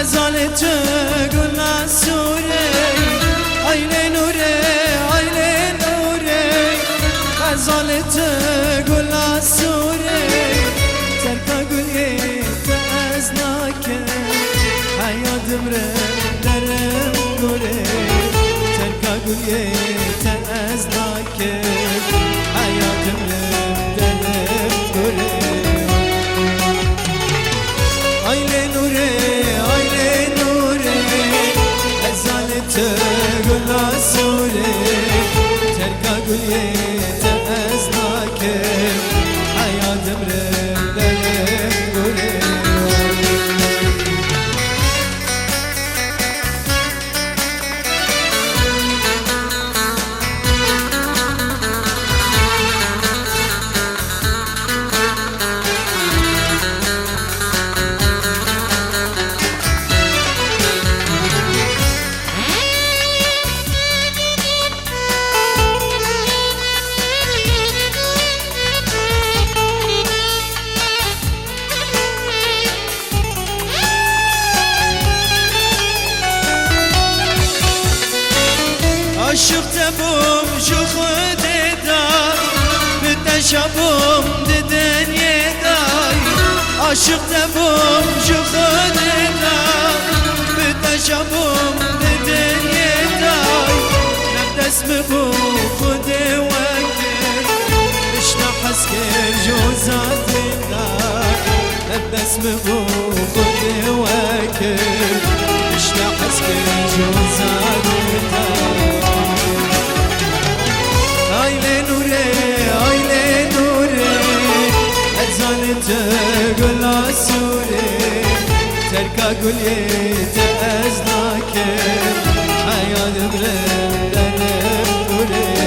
غزالت گل سوره آیله نوره آیله نوره غزالت گل سوره ترکا گلیت از ناکه حیاتم ره درم نوره ترکا گلیت از ناکه حیاتم ره درم نوره آیله نوره آیله نوره غزالت گل سوره ترکا گلیت از ناکه حیاتم ره درم نوره عاشق بوم شو خودی دای بتشابم دنیا دای عاشق بوم شو خودی دای بتشابم دنیا دای نفس بو خودی وکر اشنا حسکر جوزات دای نفس بو خودی وکر اشنا حسکر جوزات دای آیله نوره آیله نوره غزالت گل سوره ترکا گلیت از ناکه حیاتم ره درم نوره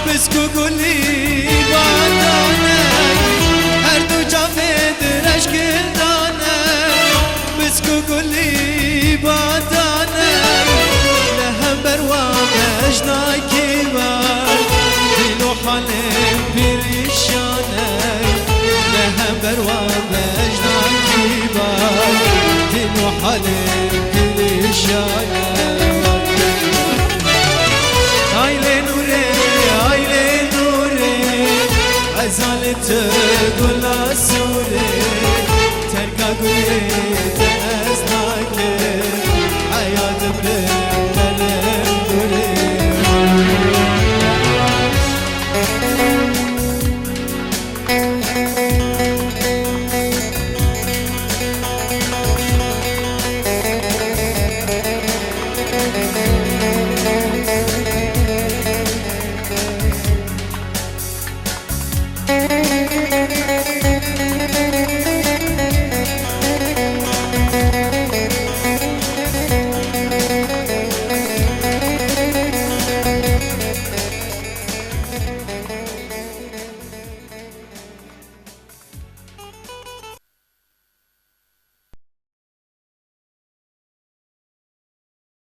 بسکو گلی بادانه هر دو جاوید رشک دانه بسکو گلی بادانه لهم بروامش ناکی بار دل و حالم پریشانه لهم بروامش ناکی بار دل و حالم پریشانه